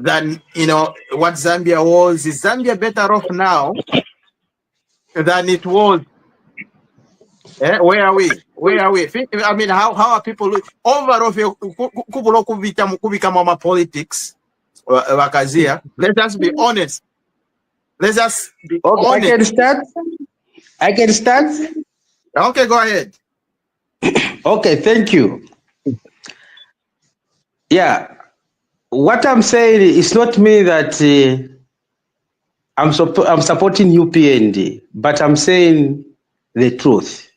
than what Zambia was. Is Zambia better off now than it was? Where are we? I mean, how are people overall? Kubikama politics, wakazia. Let us be honest. Honest. I can start. Okay, go ahead. Okay, thank you. Yeah, what I'm saying is not me that I'm supporting UPND, but I'm saying the truth.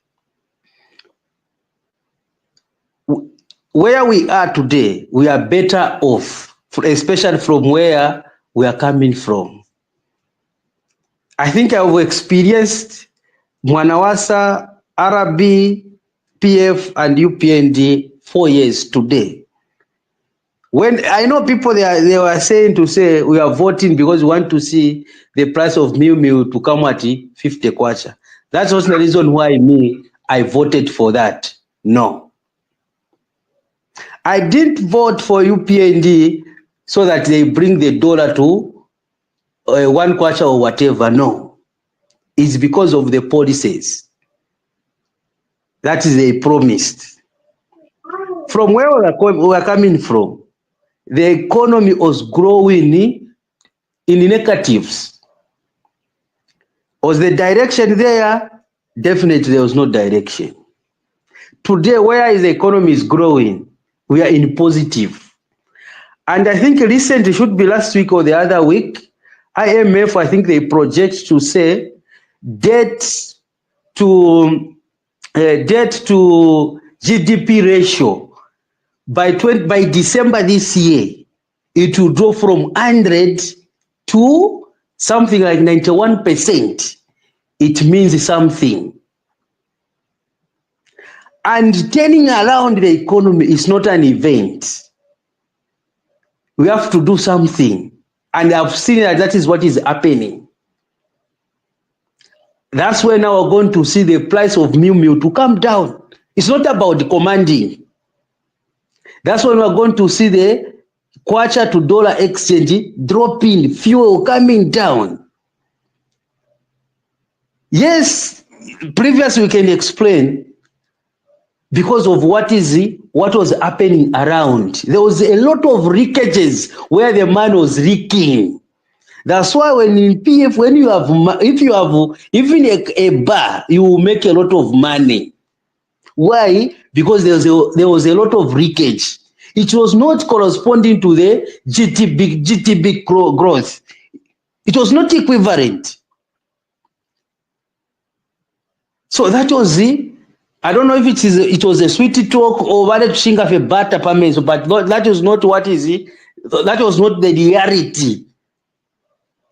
Where we are today, we are better off, especially from where we are coming from. I think I've experienced Mwanawasa, RB, PF, and UPND 4 years today. When I know people they were saying we are voting because we want to see the price of meal to come at 50 kwacha. That's also the reason why I voted for that. No. I didn't vote for UPND so that they bring the dollar to 1 kwacha or whatever. No. It's because of the policies. That is they promised. From where we are coming from, the economy was growing in negatives. Was the direction there? Definitely there was no direction. Today, where the economy is growing, we are in positive. And I think recently, should be last week or the other week, IMF, I think they project to say debt to GDP ratio by December this year, it will drop from 100 to something like 91%. It means something. And turning around the economy is not an event. We have to do something. And I've seen that is what is happening. That's where now we're going to see the price of meal to come down. It's not about the commanding. That's when we're going to see the kwacha to dollar exchange dropping, fuel coming down. Yes, previously we can explain because of what was happening around. There was a lot of leakages where the man was leaking. That's why when in PF, if you have even a bar, you will make a lot of money. Why? Because there was a lot of leakage. It was not corresponding to the GDP growth. It was not equivalent. So that was I don't know if it was a sweet talk or what shinga fe bata pameso, but that was not that was not the reality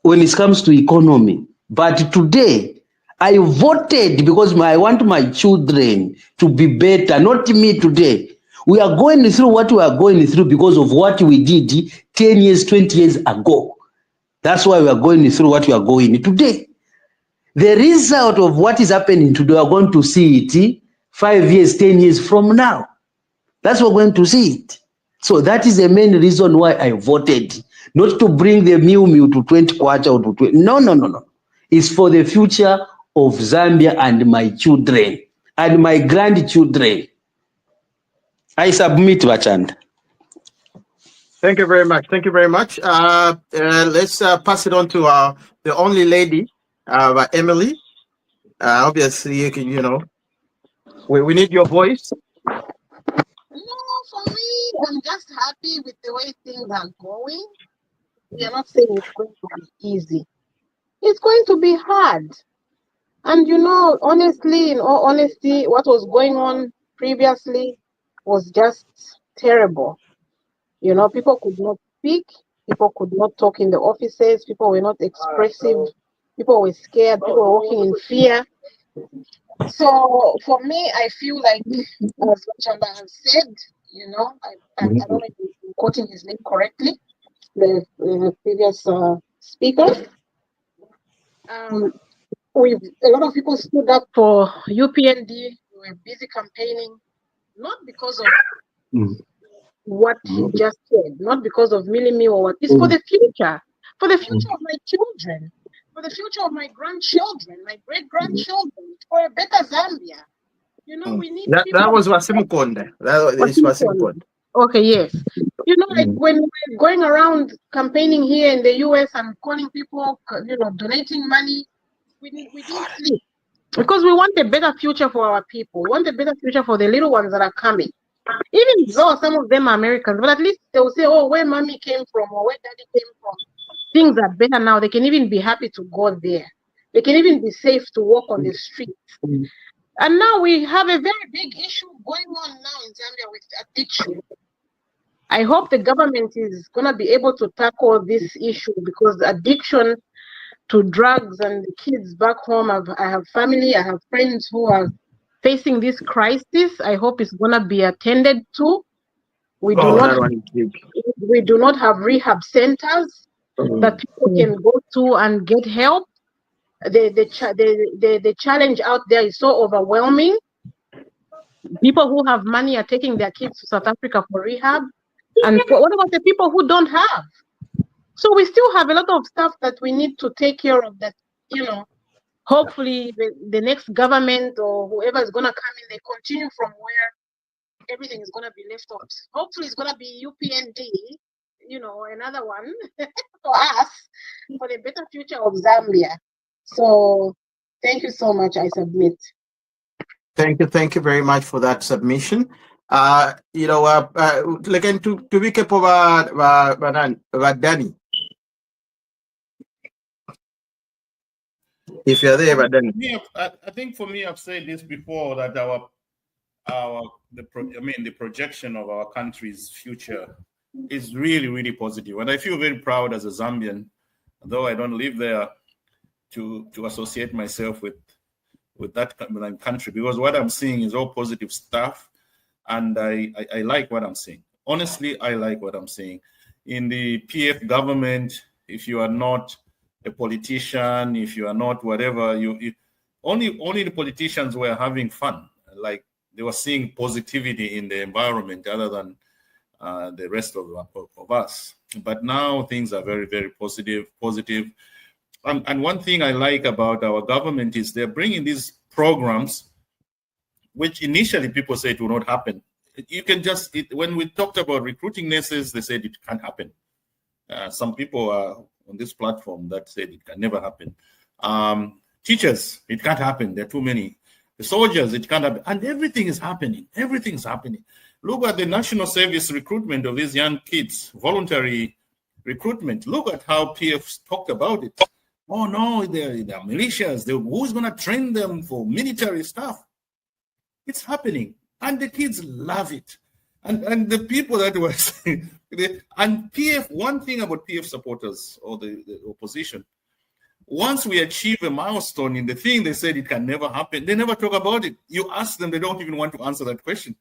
when it comes to economy. But today, I voted because I want my children to be better, not me today. We are going through what we are going through because of what we did 10 years, 20 years ago. That's why we are going through what we are going today. The result of what is happening today, we are going to see it 5 years, 10 years from now. That's what we're going to see it. So that is the main reason why I voted. Not to bring the meal to 20 kwacha or to 20. No. It's for the future of Zambia and my children and my grandchildren. I submit, Bachand. Thank you very much. Let's pass it on to the only lady, Emily. Obviously, we need your voice. For me, I'm just happy with the way things are going. We are not saying it's going to be easy. It's going to be hard. And honestly, in all honesty, what was going on previously was just terrible. People could not speak, people could not talk in the offices, people were not expressive, people were scared, people were walking in fear. So for me, I feel like, as Chamba has said, I don't know if I'm quoting his name correctly, the previous speaker. A lot of people stood up for UPND. We were busy campaigning, not because of what he just said, not because of me or what. It's for the future of my children, for the future of my grandchildren, my great-grandchildren, for a better Zambia. You know, we need people. That was Wasimukonde. That is Wasimukonde. Okay, yes. You know, like when we're going around campaigning here in the US and calling people, you know, donating money, we didn't sleep. Because we want a better future for our people. We want a better future for the little ones that are coming. Even though some of them are Americans, but at least they will say, oh, where mommy came from or where daddy came from. Things are better now. They can even be happy to go there. They can even be safe to walk on the streets. And now we have a very big issue going on now in Zambia with addiction. I hope the government is going to be able to tackle this issue, because addiction to drugs and the kids back home, I have family, I have friends who are facing this crisis. I hope it's going to be attended to. We do not have rehab centers that people can go to and get help. The challenge out there is so overwhelming. People who have money are taking their kids to South Africa for rehab. And what about the people who don't have? So we still have a lot of stuff that we need to take care of that, you know. Hopefully the next government or whoever is going to come in, they continue from where everything is going to be left off. Hopefully it's going to be UPND, you know, another one for us, for the better future of Zambia. So thank you so much. I submit. Thank you very much for that submission. You know, again to recap about Danny. If you're there, but then I think for me, I've said this before, that the projection of our country's future is really, really positive, and I feel very proud as a Zambian, though I don't live there, to associate myself with that country, because what I'm seeing is all positive stuff, and I like what I'm seeing. Honestly, I like what I'm seeing. In the PF government, if you are not a politician, if you are not whatever, only the politicians were having fun, like they were seeing positivity in the environment other than the rest of us. But now things are very, very positive. And one thing I like about our government is they're bringing these programs, which initially people said it will not happen. You can when we talked about recruiting nurses, they said it can't happen. Some people are on this platform that said it can never happen. Teachers, it can't happen. There are too many. The soldiers, it can't happen. And everything is happening. Everything's happening. Look at the national service recruitment of these young kids, voluntary recruitment. Look at how PF talked about it. Oh, no, they're militias. Who's going to train them for military stuff? It's happening. And the kids love it. And the people that were saying, and PF, one thing about PF supporters or the opposition, once we achieve a milestone in the thing, they said it can never happen. They never talk about it. You ask them, they don't even want to answer that question.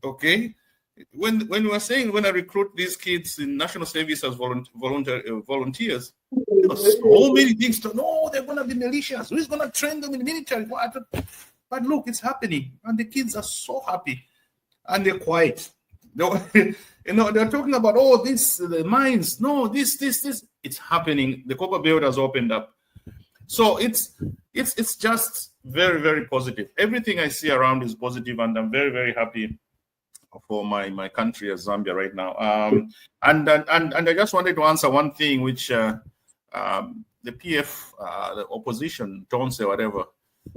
Okay? When we're saying when I recruit these kids in national service as volunteers, there are so many things to know. They're going to be militias. Who's going to train them in the military? What? But look, it's happening. And the kids are so happy. And they're quiet. They're talking about, the mines. No, this. It's happening. The copper belt has opened up. So it's just very, very positive. Everything I see around is positive, and I'm very, very happy for my country as Zambia right now. And I just wanted to answer one thing, which the PF, the opposition, don't say whatever.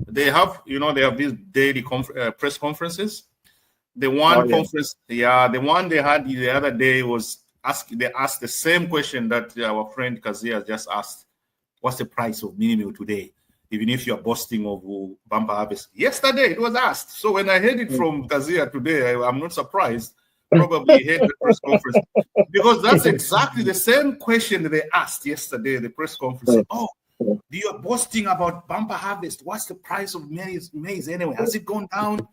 They have these daily press conferences. The one conference, the one they had the other day was they asked the same question that our friend Kazia just asked. What's the price of minimum today? Even if you're boasting of bumper harvest. Yesterday it was asked. So when I heard it from Kazia today, I'm not surprised. Probably heard the press conference, because that's exactly the same question they asked yesterday at the press conference. You're boasting about bumper harvest. What's the price of maize anyway? Has it gone down?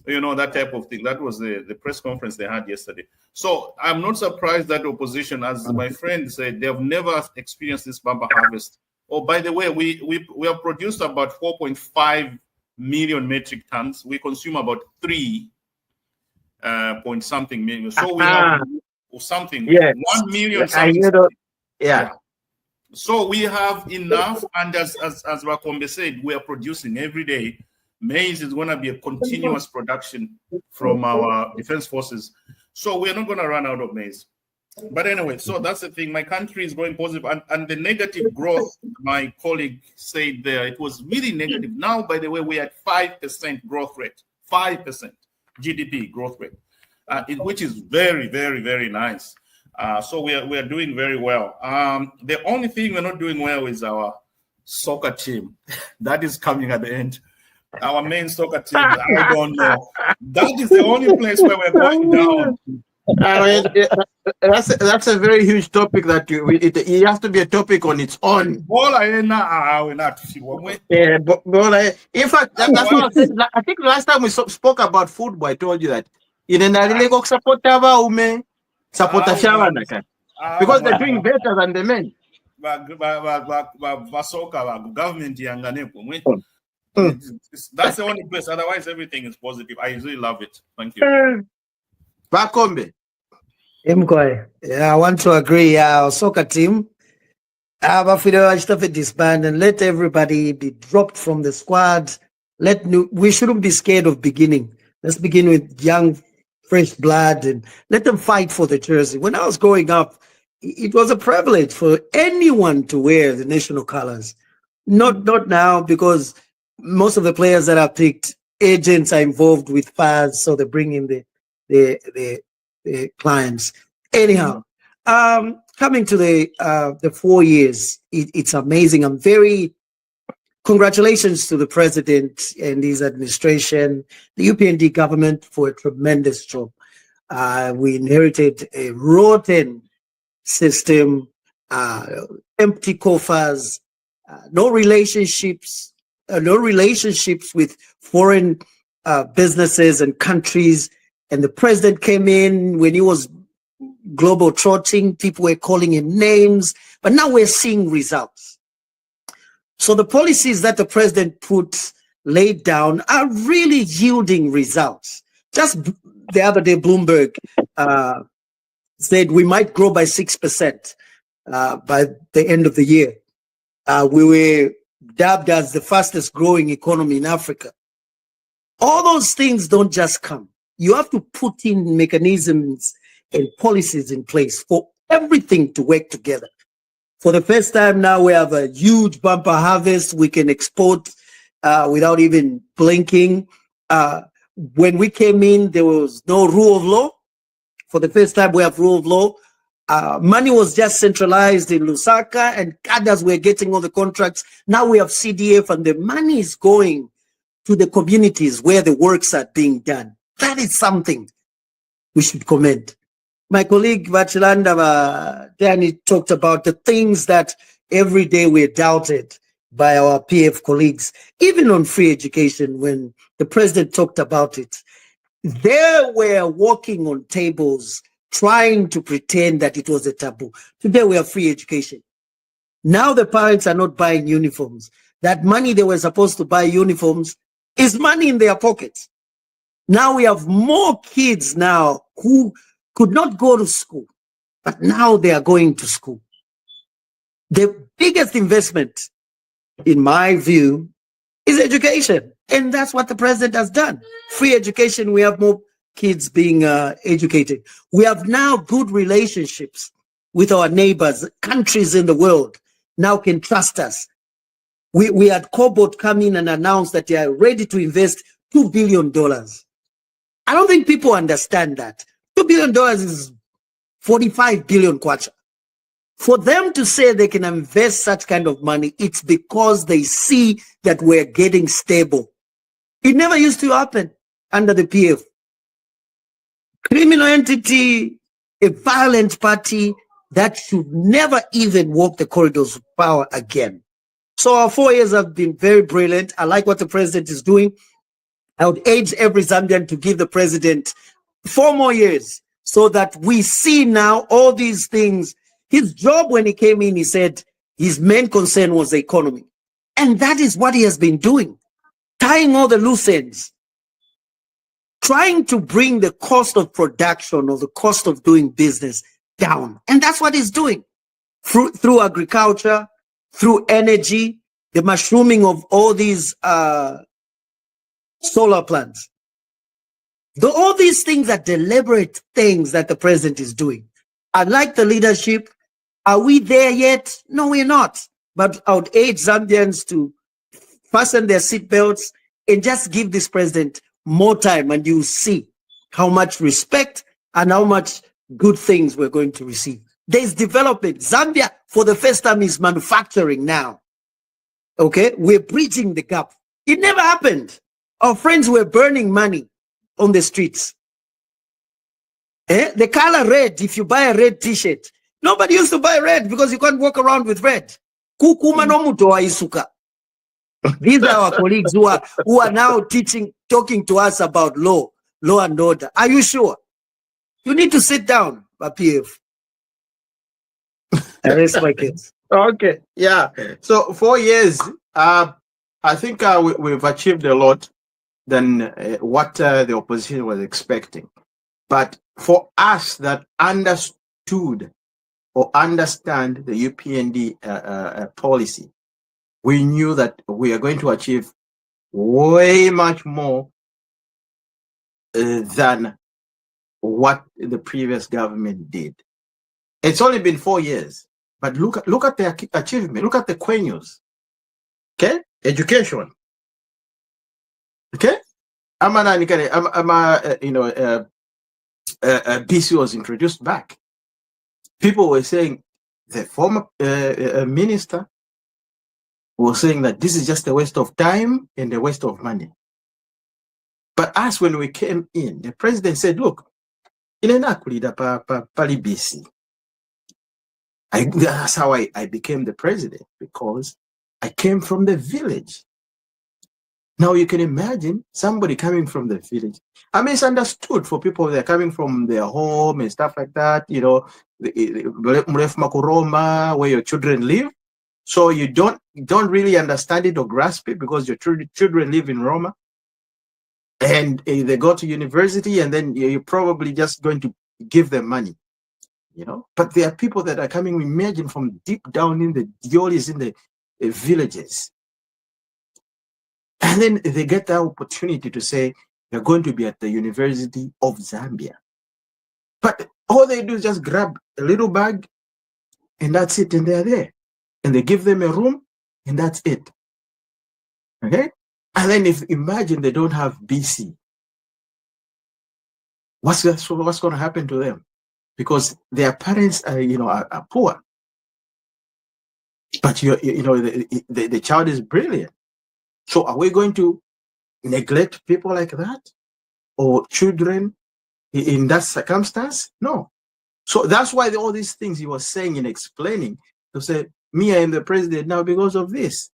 That type of thing. That was the press conference they had yesterday. So I'm not surprised that opposition, as my friend said, they have never experienced this bumper harvest. Oh, by the way, we have produced about 4.5 million metric tons. We consume about 3. point something million. So we have something, Yes. 1 million I something. hear that. Yeah. So we have enough, and as Rakombe said, we are producing every day. Maize is going to be a continuous production from our defense forces. So we're not going to run out of maize. But anyway, so that's the thing. My country is going positive, and the negative growth, my colleague said there, it was really negative. Now, by the way, we're at 5% growth rate, 5% GDP growth rate, which is very, very, very nice. So we are doing very well. The only thing we're not doing well is our soccer team. That is coming at the end. Our main soccer team, I don't know. That is the only place where we're going down. I mean, that's a very huge topic that it has to be a topic on its own. We're not. Yeah, but in fact, that's what I said. I think last time we spoke about football, I told you that because they're doing better than the men. That's the only place. Otherwise, everything is positive. I really love it. Thank you. Bakombe. Yeah, I want to agree. Our soccer team, disband and let everybody be dropped from the squad. We shouldn't be scared of beginning. Let's begin with young, fresh blood and let them fight for the jersey. When I was growing up, it was a privilege for anyone to wear the national colors. Not now, because most of the players that are picked, agents are involved with fans, so they bring in the clients. Anyhow, coming to the 4 years, it's amazing. I'm very congratulations to the president and his administration, the UPND government, for a tremendous job. We inherited a rotten system, empty coffers, no relationships with foreign businesses and countries. And the president came in when he was global trotting. People were calling him names, but now we're seeing results. So the policies that the president laid down are really yielding results. Just the other day, Bloomberg said we might grow by 6% by the end of the year. We were dubbed as the fastest growing economy in Africa. All those things don't just come. You have to put in mechanisms and policies in place for everything to work together. For the first time now, we have a huge bumper harvest. We can export without even blinking. When we came in, there was no rule of law. For the first time, we have rule of law. Money was just centralized in Lusaka, and cadres were getting all the contracts. Now we have CDF, and the money is going to the communities where the works are being done. That is something we should commend. My colleague Vachilanda Danny talked about the things that every day we're doubted by our PF colleagues, even on free education. When the president talked about it, they were walking on tables trying to pretend that it was a taboo. Today we have free education. Now the parents are not buying uniforms. That money they were supposed to buy uniforms is money in their pockets. Now we have more kids now who could not go to school, but now they are going to school. The biggest investment, in my view, is education. And that's what the president has done. Free education, we have more kids being educated. We have now good relationships with our neighbors. Countries in the world now can trust us. We had Govt come in and announce that they are ready to invest $2 billion. I don't think people understand that. $2 billion is 45 billion kwacha. For them to say they can invest such kind of money, it's because they see that we're getting stable. It never used to happen under the PF. Criminal entity, a violent party that should never even walk the corridors of power again. So our 4 years have been very brilliant. I like what the president is doing. I would urge every Zambian to give the president 4 more years so that we see now all these things. His job when he came in, he said his main concern was the economy. And that is what he has been doing, tying all the loose ends, trying to bring the cost of production or the cost of doing business down. And that's what he's doing through agriculture, through energy, the mushrooming of all these solar plants. All these things are deliberate things that the president is doing. Unlike the leadership, are we there yet? No, we're not. But I would urge Zambians to fasten their seatbelts and just give this president more time, and you'll see how much respect and how much good things we're going to receive. There's development. Zambia, for the first time, is manufacturing now. Okay? We're bridging the gap. It never happened. Our friends were burning money on the streets. The color red, if you buy a red t-shirt, nobody used to buy red because you can't walk around with red. Kukuma no muto wa isuka. These are our colleagues who are now talking to us about law and order. Are you sure? You need to sit down, PF. I rest my kids. Okay, yeah. So 4 years, I think we've achieved a lot than what the opposition was expecting. But for us that understood or understand the UPND policy, we knew that we are going to achieve way much more than what the previous government did. It's only been 4 years, but look at the achievement. Look at the quenus. Okay, education. Okay, BC was introduced back. People were saying, the former minister was saying that this is just a waste of time and a waste of money. But us, when we came in, the president said, look, pali BC. That's how I became the president, because I came from the village. Now you can imagine somebody coming from the village. I mean, it's understood for people that are coming from their home and stuff like that, you know, where your children live. So you don't really understand it or grasp it because your children live in Roma. And they go to university, and then you're probably just going to give them money, you know. But there are people that are coming, imagine, from deep down in the diolis, in the villages. And then they get the opportunity to say they're going to be at the University of Zambia. But all they do is just grab a little bag, and that's it, and they're there. And they give them a room, and that's it. Okay? And then imagine they don't have BC. What's going to happen to them? Because their parents are poor. But the child is brilliant. So are we going to neglect people like that, or children in that circumstance? No. So that's why all these things he was saying and explaining, to say, me, I am the president now because of this.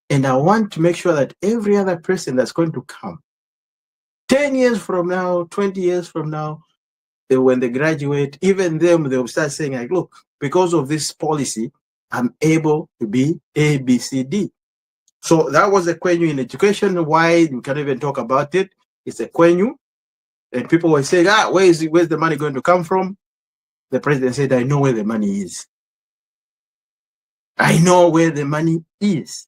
And I want to make sure that every other person that's going to come 10 years from now, 20 years from now, when they graduate, even them, they'll start saying, like, look, because of this policy, I'm able to be A, B, C, D. So that was a quenu in education. Why we can't even talk about it? It's a quenu. And people were saying, where's the money going to come from? The president said, I know where the money is. I know where the money is.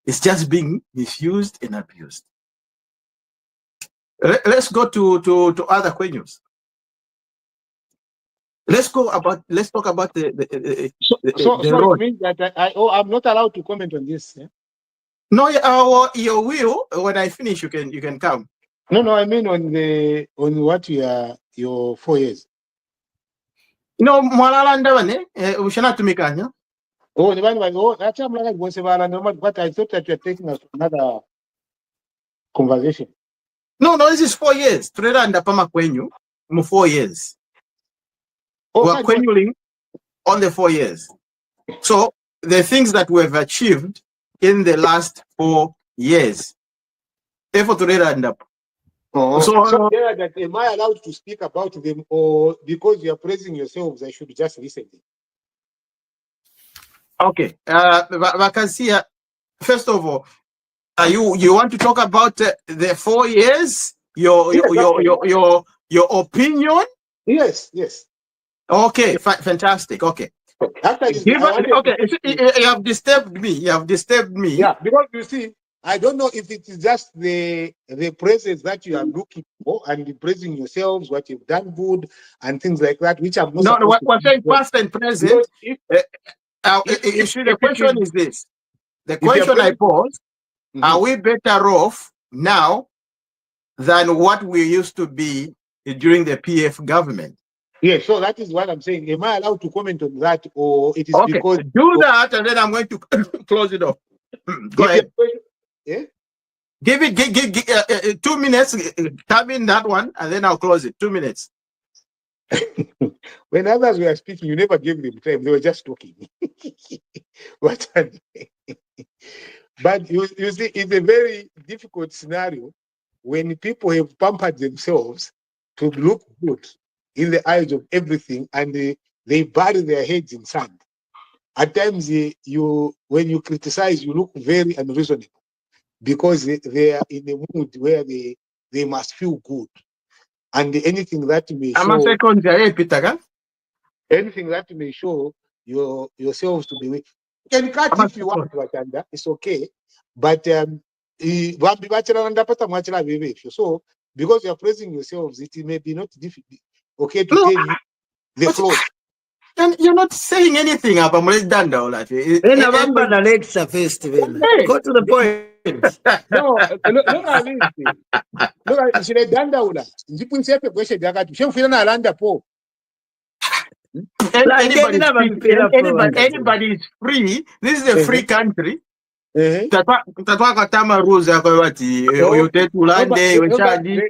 It's just being misused and abused. Let's go to other quenus. Let's talk about the road. Means that I'm not allowed to comment on this. Yeah? No, you will. When I finish, you can come. No, I mean on what your 4 years. No, we should not make it. But I thought that you're taking us to another conversation. No, this is 4 years. 4 years. We're quenuing on the 4 years. So the things that we've achieved in the last 4 years. Therefore, to end up. So that am I allowed to speak about them, or because you are praising yourselves, I should just listen? Okay. Vakasia, first of all, you want to talk about the 4 years your Yes, your your your, your opinion. yes. Okay, fantastic. Okay. After this, Give I us, wanted okay, to, you have disturbed me. You have disturbed me. yeah, because you see, I don't know if it is just the praises that you are looking for and praising yourselves, what you've done good and things like that, which I'm not No, supposed to we're saying do. past and Because present. You see, the if it question is, is this. The if you're question I praising, pose, are Mhm. we better off now than what we used to be during the PF government? Yeah, so that is what I'm saying. Am I allowed to comment on that, or it is Okay, because do that, and then I'm going to close it off. Go if ahead. yeah? Give it 2 minutes. Come in that one, and then I'll close it. 2 minutes. When others were speaking, you never gave them time; they were just talking. But you see, it's a very difficult scenario when people have pampered themselves to look good in the eyes of everything, and they bury their heads in sand. At times, when you criticize, you look very unreasonable because they are in a mood where they must feel good, and anything that may I'm a show second there, Peter. anything that may show yourselves to be weak. You can cut if you want, Wakanda. It's okay, but so because you are praising yourselves, it may be not difficult. Okay, to No, tell you the flaws. and you're not saying anything about Danda or that. Then Avamba the lecture first, then. Go to the point. No, look at this. Look at she danda ula. Njipu nsepe kweshe jakatu. Shemfira na alanda po. Anybody Like, speak, anybody is free. This is a free country. Tatwaka tama rules ya kwa wati yotetulande wechadi.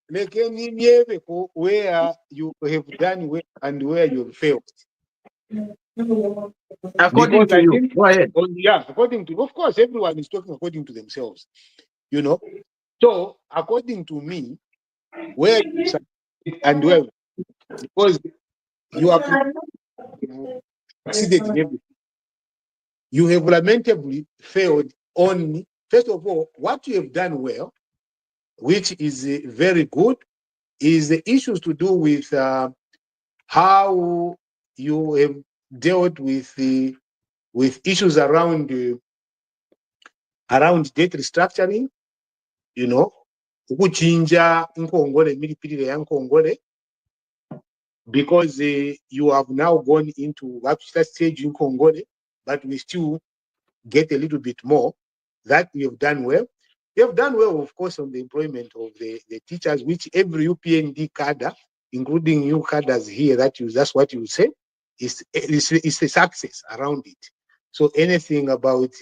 Lekeni nieve ko where you have done well and where you have failed. According Because to I you, think, go ahead. according to, of course, everyone is talking according to themselves, you know. So, according to me, where you succeed and where, because you have succeeded in everything, you have lamentably failed on, first of all, what you have done well, which is very good, is the issues to do with how you have dealt with issues around debt restructuring, you know, ukuchinja nkongole milipirire ya nkongole, because you have now gone into that stage in nkongole, but we still get a little bit more. That you have done well. You have done well, of course, on the employment of the teachers, which every UPND cadre, including you cadres here, that's what you say, is a success around it. So anything about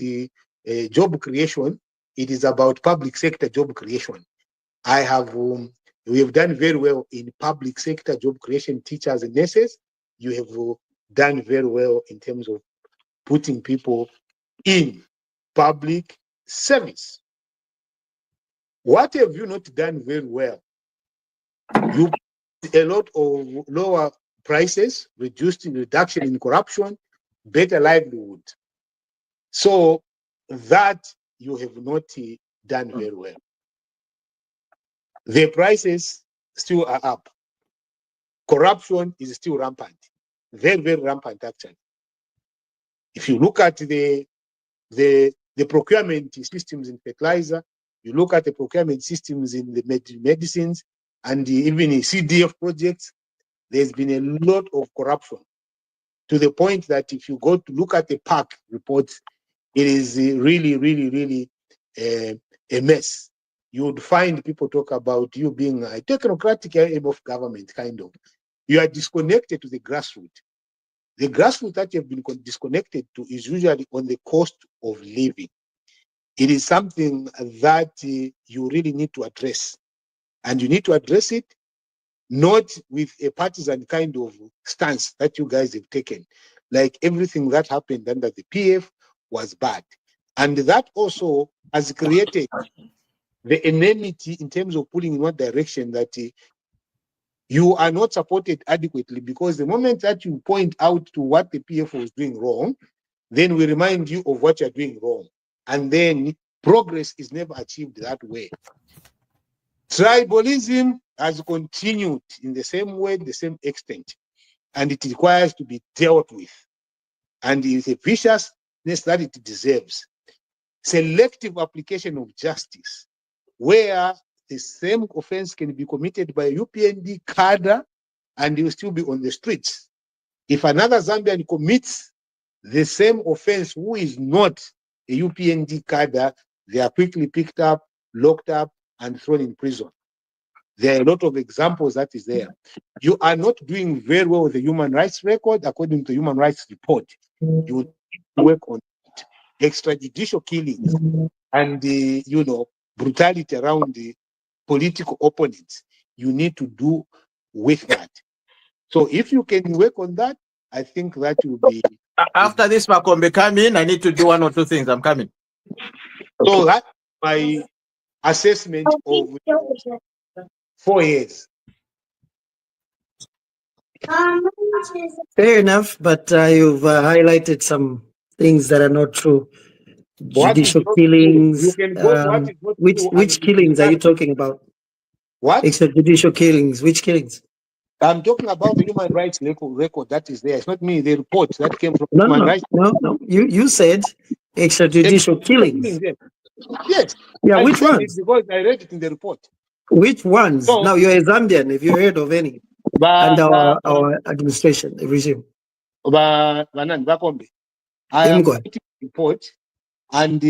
job creation, it is about public sector job creation. We have done very well in public sector job creation, teachers and nurses. You have done very well in terms of putting people in public service. What have you not done very well? You put a lot of lower prices, reduction in corruption, better livelihood. So that you have not done very well. The prices still are up. Corruption is still rampant, very, very rampant actually. If you look at the procurement systems in fertilizer, you look at the procurement systems in the medicines, and even in CDF projects, there's been a lot of corruption, to the point that if you go to look at the PAC reports, it is really, really, really a mess. You would find people talk about you being a technocratic aim of government, kind of. You are disconnected to the grassroots. The grassroots that you have been disconnected to is usually on the cost of living. It is something that you really need to address. And you need to address it not with a partisan kind of stance that you guys have taken. Like everything that happened under the PF was bad. And that also has created the enmity in terms of pulling in one direction, that you are not supported adequately, because the moment that you point out to what the PF was doing wrong, then we remind you of what you're doing wrong. And then progress is never achieved that way. Tribalism has continued in the same way, the same extent, and it requires to be dealt with. And it is a viciousness that it deserves. Selective application of justice, where the same offense can be committed by a UPND cadre and he will still be on the streets. If another Zambian commits the same offense who is not a UPND cadre, they are quickly picked up, locked up, and thrown in prison. There are a lot of examples that is there. You are not doing very well with the human rights record according to the human rights report. You need to work on it. Extrajudicial killings and the brutality around the political opponents. You need to do with that. So if you can work on that, I think that will be. After this, Makombe, come in. I need to do 1 or 2 things. I'm coming. So that's my assessment of 4 years. Fair enough, but you've highlighted some things that are not true. Judicial killings. Which killings are you talking about? What? Extrajudicial killings. Which killings? I'm talking about the human rights record that is there. It's not me, the report that came from No, human no, rights. no. You said extrajudicial killings. Yes. Yeah, I which said ones? it because I read it in the report. Which ones? So- Now, you're a Zambian. Have you heard of any? But, Under our administration, regime. I am Go on. writing the report and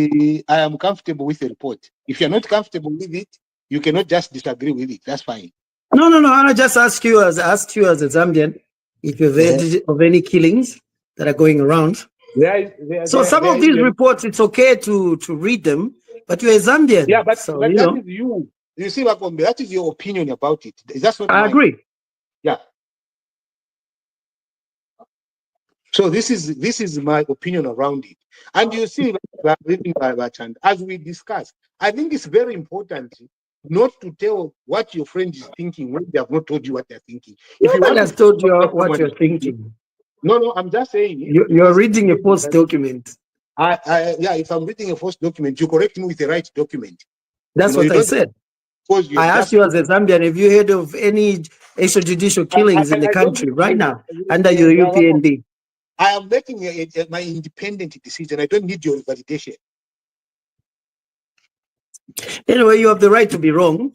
I am comfortable with the report. If you're not comfortable with it, you cannot just disagree with it. That's fine. No. I just ask you as a Zambian if you've heard of any killings that are going around. So some of these reports, it's okay to read them, but you're a Zambian. Yeah, but so, that is you. You see, Wakombe, that is your opinion about it. That's not I mine. agree. Yeah. So this is my opinion around it. And you see, as we discussed, I think it's very important not to tell what your friend is thinking when they have not told you what they're thinking. Nobody has told you what you're thinking. No, I'm just saying. You're reading a false document. If I'm reading a false document, you correct me with the right document. That's what I said. I asked you as a Zambian, have you heard of any extrajudicial killings in the country right now under your UPND? I am making my independent decision. I don't need your validation. Anyway, you have the right to be wrong.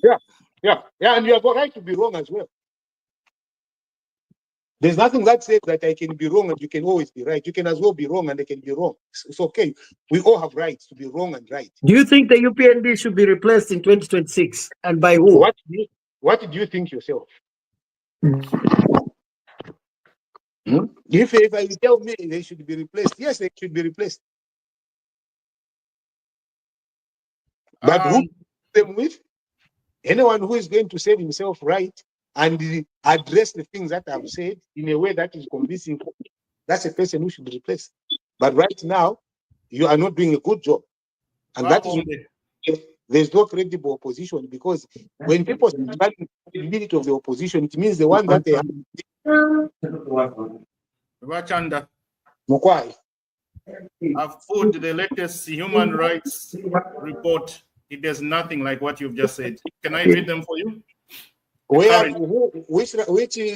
Yeah, and you have a right to be wrong as well. There's nothing that says that I can be wrong and you can always be right. You can as well be wrong and I can be wrong. It's okay. We all have rights to be wrong and right. Do you think the UPND should be replaced in 2026? And by who? What did you think yourself? If you tell me they should be replaced, yes, they should be replaced. But who them with? Anyone who is going to set himself right and address the things that I've said in a way that is convincing, that's a person who should be replaced. But right now, you are not doing a good job. And that is, there's no credible opposition, because when people start the credibility of the opposition, it means the one that they have. Wachanda, Mukwai. I've put the latest human rights report. It does nothing like what you've just said. Can I read them for you? Which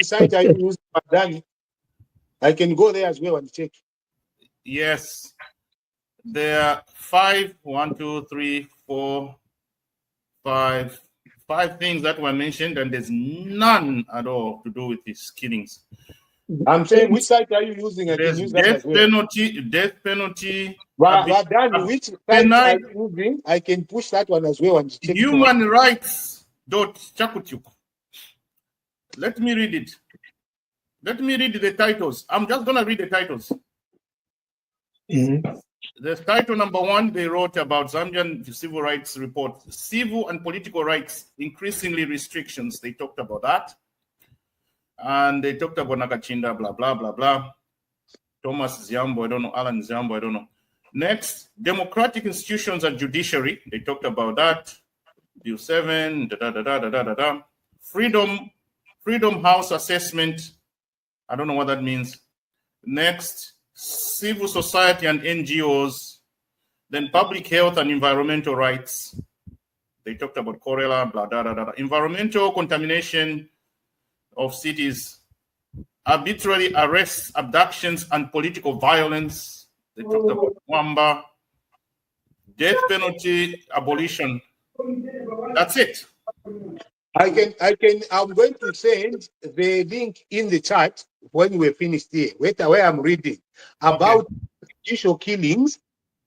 site are you using, Danny? I can go there as well and check. Yes. There are 5 things that were mentioned, and there's none at all to do with these killings. I'm saying, which site are you using? I can use that as well. Death penalty. Danny, which site are you using? I can push that one as well and check. Human rights. Chakutyuk. Let me read it. Let me read the titles. I'm just going to read the titles. The title number 1, they wrote about Zambian civil rights report. Civil and political rights, increasingly restrictions. They talked about that. And they talked about Nakachinda, blah, blah, blah, blah. Thomas Ziambo, I don't know. Alan Ziambo, I don't know. Next, democratic institutions and judiciary. They talked about that. Bill 7, Freedom House assessment. I don't know what that means. Next, civil society and NGOs. Then public health and environmental rights. They talked about cholera, blah, blah, blah, blah. Environmental contamination of cities, arbitrary arrests, abductions, and political violence. They talked about Wamba, death penalty abolition. That's it. I'm going to send the link in the chat when we're finished here. Where I'm reading about judicial killings,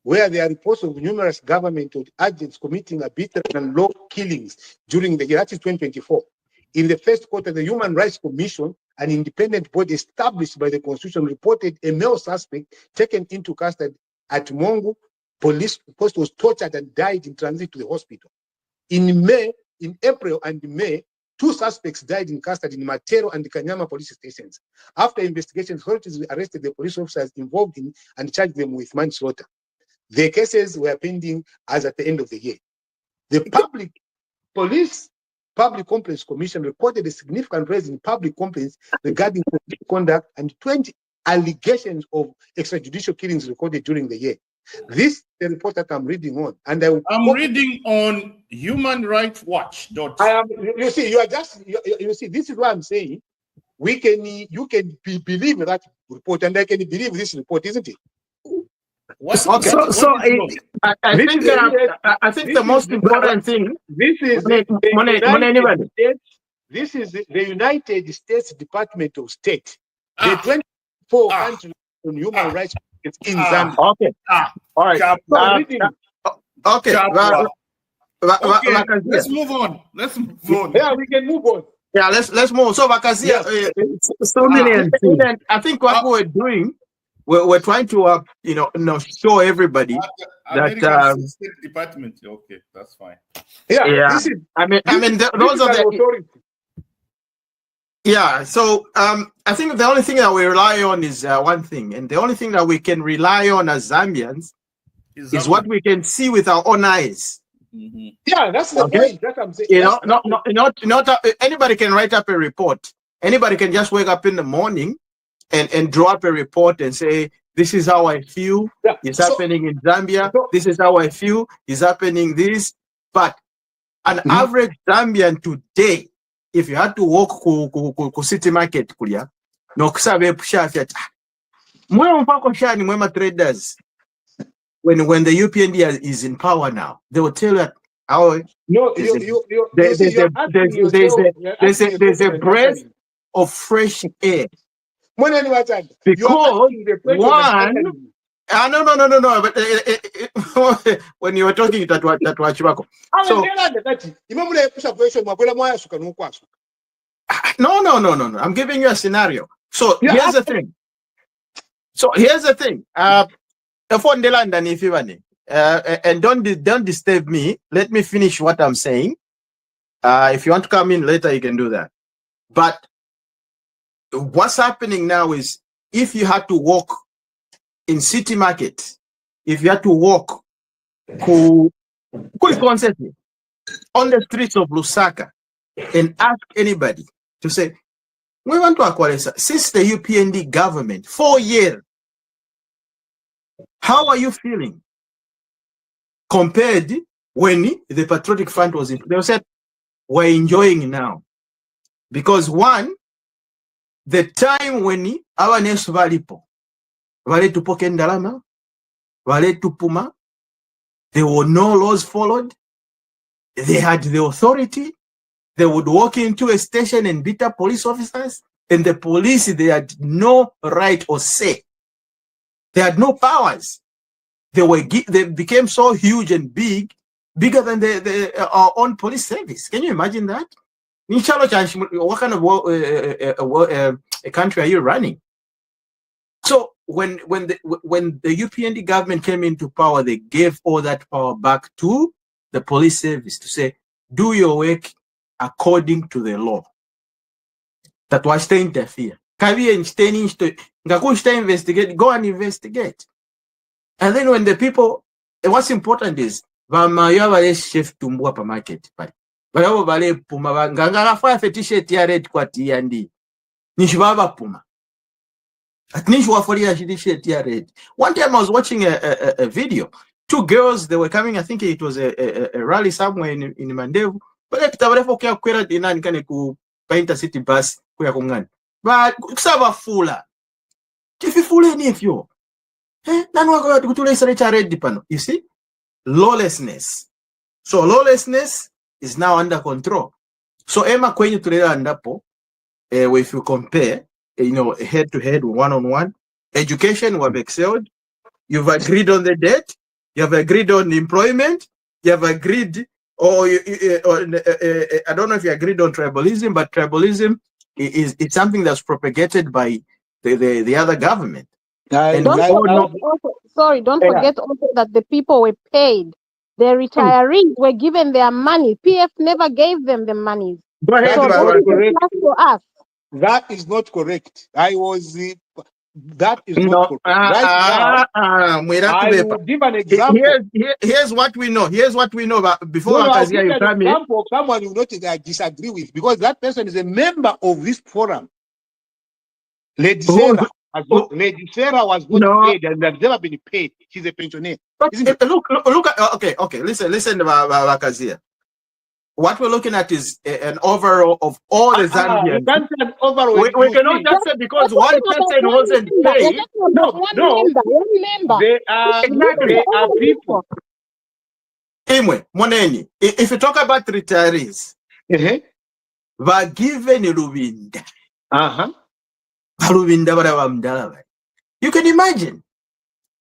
where there are reports of numerous government agents committing arbitrary and law killings during the year, that is 2024. In the first quarter, the Human Rights Commission, an independent body established by the Constitution, reported a male suspect taken into custody at Mongu police post was tortured and died in transit to the hospital. In April and May, 2 suspects died in custody in Matero and Kanyama police stations. After investigation, authorities arrested the police officers involved in and charged them with manslaughter. The cases were pending as at the end of the year. The Public Complaints Commission reported a significant rise in public complaints regarding police conduct and 20 allegations of extrajudicial killings recorded during the year. This is the report that I'm reading on, and I'm reading on Human Rights Watch. You see, you see, this is what I'm saying. You can believe that report, and I can believe this report, isn't it? I think the most important thing. This is the United States Department of State. The 24 countries on human rights in Zambia. Okay. All right. Let's move on. Yeah, we can move on. Yeah, let's move. So, Vakazia, I think what we're doing, we're trying to show everybody that State Department. Okay, that's fine. Yeah. Those are the. Yeah, so I think the only thing that we rely on is one thing, and the only thing that we can rely on as Zambians is what we can see with our own eyes. Mm-hmm. Yeah, that's the point. That's what I'm saying. Not anybody can write up a report. Anybody can just wake up in the morning and draw up a report and say, this is how I feel. Yeah. It's happening in Zambia. This is how I feel. It's happening this. But an average Zambian today, if you had to walk ku city market kulia no kusabe pusha mwema traders when the UPND is in power now, they will tell you how there's a breath of fresh air because no, but when you were talking that Chibako. So no. I'm giving you a scenario. So here's the thing. And don't disturb me. Let me finish what I'm saying. If you want to come in later, you can do that. But what's happening now is if you had to walk in city market, if you had to walk on the streets of Lusaka and ask anybody to say, we want to acquire since the UPND government 4 years, how are you feeling compared when the Patriotic Front was in? They said we're enjoying now because one, the time when our next valipo vale tupoke ndalama, vale tupuma, there were no laws followed. They had the authority. They would walk into a station and beat up police officers, and the police, they had no right or say. They had no powers. They became so huge and bigger than our own police service. Can you imagine that? What kind of a country are you running? So when the UPND government came into power, they gave all that power back to the police service to say, do your work according to the law. That was to interfere. Investigate, go and investigate. And then when the people, what's important is, chef tumbua pa market. T-shirt red kwa TND. Nishibaba puma. At least red. One time I was watching a video two girls, they were coming, I think it was a rally somewhere in Mandevu. But kutabalefoka kwera dinani kane ku intercity bus kuya kungani. But kusaba fula. Kififule ni ifyo. Nanu wako kutule isare cha red pano. You see? Lawlessness. So lawlessness is now under control. So Emma kwenye tulele andapo, if you compare, head to head, one-on-one, education, we have excelled. You've agreed on the debt. You have agreed on employment. You have agreed, I don't know if you agreed on tribalism, but tribalism is something that's propagated by the other government. Don't forget also that the people were paid. The retirees were given their money. PF never gave them the money. Go ahead, So that is a plus for us. That is not correct. That is not correct. Right now, I will give an example. Here's what we know. Here's what we know about before Akazia you come in. Example of someone you not disagree with, because that person is a member of this forum. Lady Sarah was not paid and has never been paid. She's a pensioner. But look. Okay. Listen, Akazia. What we're looking at is an overall of all the Zambians. We cannot just say because one person wasn't paid. No. They are people. Anyway, Moneni, if you talk about retirees, were given Rubinda. You can imagine.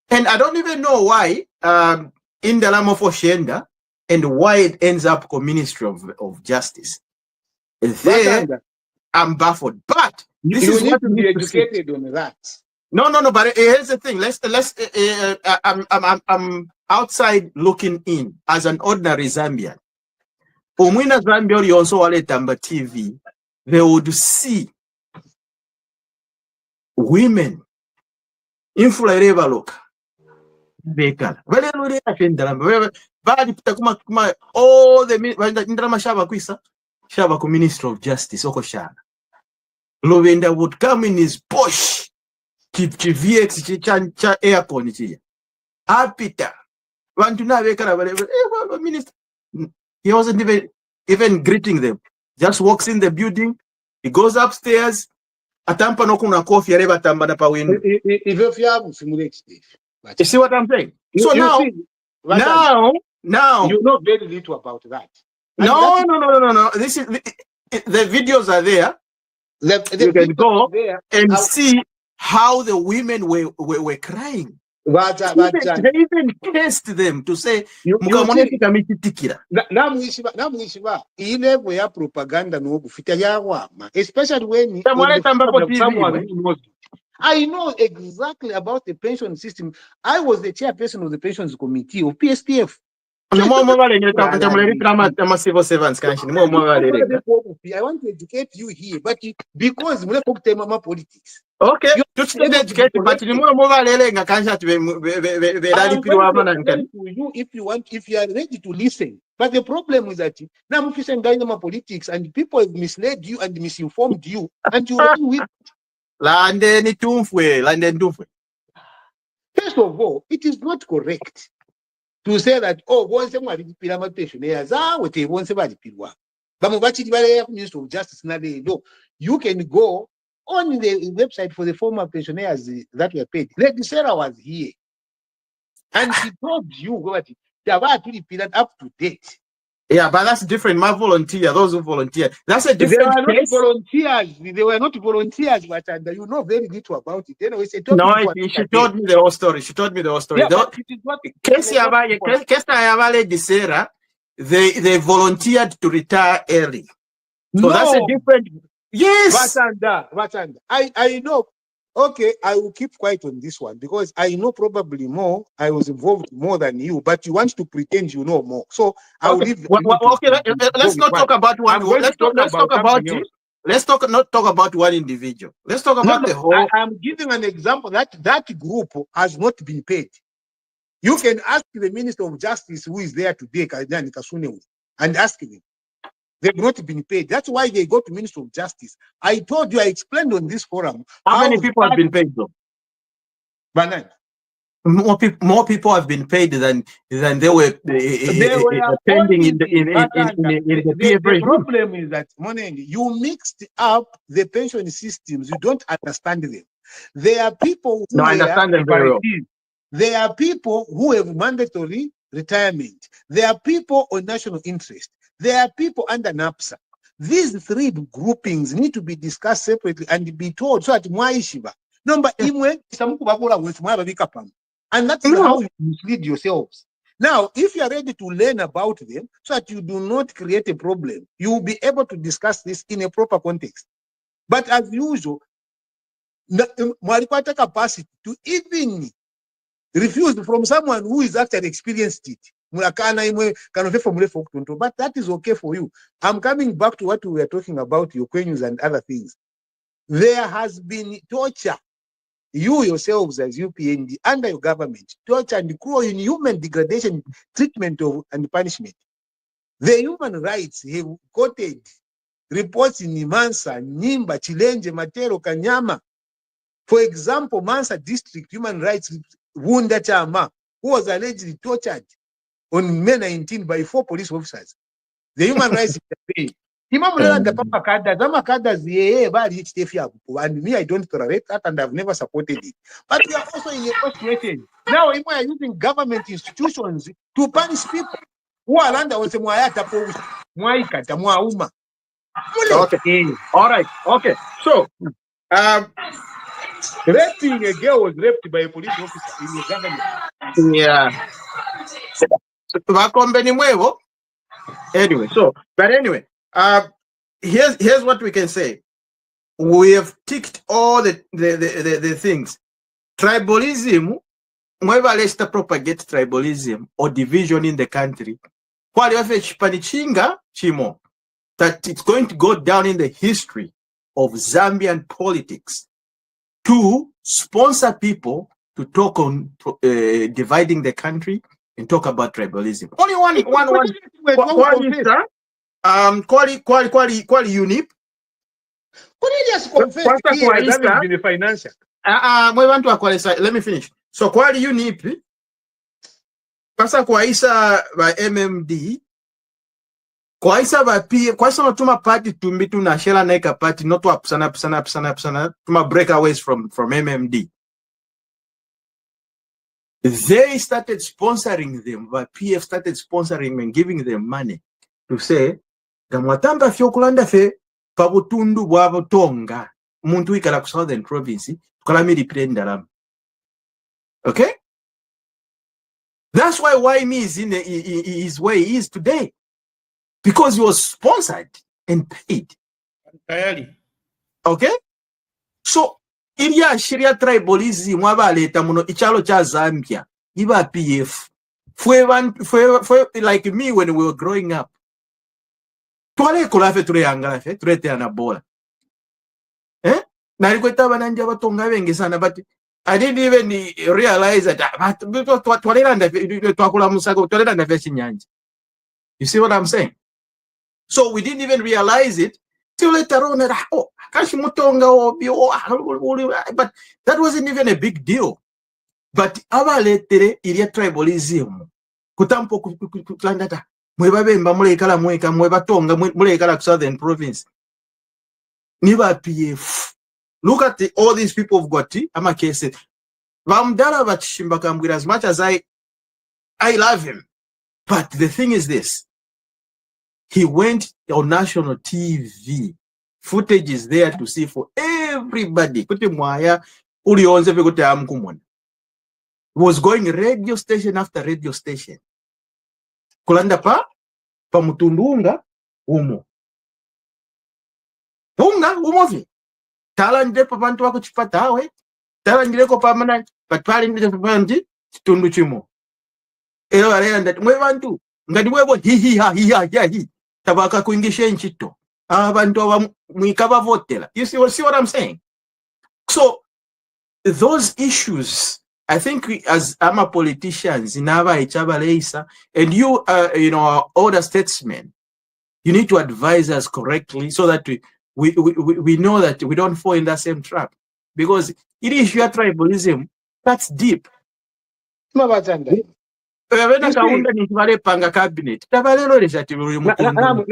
And I don't even know why in the Lamo for Shenda and why it ends up Ministry of Justice. There, I'm baffled. But this is what to be educated on that. No. But here's the thing. I'm outside looking in as an ordinary Zambian. Umwina Zambia, you also wale tamba TV. They would see women influence look. Bekala. Wale lori afendala. Badi kuma all the indra shaba kwisa shaba ku Minister of Justice oko shana. Lovenda would come in his Porsche VX cha aircon chiya. Apita. Wantu na bekala wale minister. He wasn't even greeting them. Just walks in the building. He goes upstairs. Atampa no kuna coffee areba tamba na pa window. You see what I'm saying? So now you know very little about that. And no. This is the videos are there. You can go and see how the women were crying. They even kissed them to say propaganda especially when someone who knows. I know exactly about the pension system. I was the chairperson of the pensions committee of PSPF. I want to educate you here, but because we politics. Okay, if you are ready to listen. But the problem is that now politics and people have misled you and misinformed you, and you run with. First of all, it is not correct to say that once somebody pensioners Minister of Justice. No, you can go on the website for the former pensioners that were paid. Lady Sarah was here, and she told you what they are up to date. Yeah, but that's different. My volunteer, those who volunteer, that's a different case. They were not volunteers, but you know very little about it. Anyway, she told me the whole story. They volunteered to retire early. So that's a different. Yes. I know. Okay, I will keep quiet on this one because I know probably more. I was involved more than you, but you want to pretend you know more. So I will leave. Let's not talk about one. Let's talk about it. Let's not talk about one individual. Let's talk about the whole. I'm giving an example that group has not been paid. You can ask the Minister of Justice who is there today, and ask him. They've not been paid. That's why they go to Minister of Justice. I told you, I explained on this forum. How many people have been paid though? Banana. more people have been paid than they were pending in the PF The regime. problem is that Monengi, you mixed up the pension systems. You don't understand them. There are people who No, I understand them very well. There are people who have mandatory retirement. There are people on national interest. There are people under NAPSA. These three groupings need to be discussed separately and be told so that mwaishiba. Number imwe samukubabula with mwababikapam. And that's how you mislead yourselves. Now, if you are ready to learn about them so that you do not create a problem, you will be able to discuss this in a proper context. But as usual, Mwalipata capacity to even refuse from someone who is actually experienced it. But that is okay for you. I'm coming back to what we were talking about, Ukrainians and other things. There has been torture. You yourselves as UPND, under your government, torture and cruel inhuman degradation, treatment of and punishment. The human rights have quoted reports in Mansa, Nimba, Chilenje, Matero, Kanyama. For example, Mansa district human rights Wunda Chama, who was allegedly tortured on May 19 by 4 police officers. The human rights intervene. And me, I don't tolerate that, and I've never supported it. But we are also in a situation now. We are using government institutions to punish people who are under Okay. All right. Okay. So, raping a girl was raped by a police officer in the government. yeah. Anyway, here's what we can say. We have ticked all the things. Tribalism, whenever let's propagate tribalism or division in the country, that it's going to go down in the history of Zambian politics to sponsor people to talk on dividing the country and talk about tribalism. Only one quali unip. Let me finish. So quali unip pasa kwaisa by MMD kwaisa by P kwaisa no tuma party tumbi tuna shela naika party not to apsana tuma breakaways from MMD. They started sponsoring them, but PF started sponsoring and giving them money to say, Gamwatamba fyokulanda fe pabutundu bwabo tonga muntu ikala ku southern province tukalamiri prendalam. Okay? That's why me is in his way he is today. Because he was sponsored and paid. Okay? So Iria Sharia tribalism wabaleta muno ichalo cha Zambia iba PF fue like me when we were growing up twale kulafe ture yangala fe turete anabola na likweta bananja batonga benge sana, but I didn't even realize that twalenda twakula musago twalenda fe chinyanja. You see what I'm saying? So we didn't even realize it till later on. But that wasn't even a big deal. But our letter iria tribalism kutampo kutlandata mwebabemba mulekala mweka mwebatonga mulekala southern province niba PF. Look at all these people have got ama case bamdala batishimba kambwira. As much as I love him, but the thing is this, he went on national TV. Footage is there to see for everybody. He was going radio station after radio station. Kulanda pa mutundunga umo. Unga umovi. Talande pa bantu wako chipatawe. Talande ko pa mana patpali ndi papanti tundu chimo. Ero arenda mwe bantu ngadi webo hi tabaka kuingisha nchito. You see what I'm saying? So those issues, I think we, as AMA politicians in Ava Ichabaleisa, and you our older statesmen, you need to advise us correctly so that we know that we don't fall in that same trap. Because it is your tribalism that's deep. Mabatanda. Vena kaunda ni panga cabinet. Tabalelo leshati buli mukundu.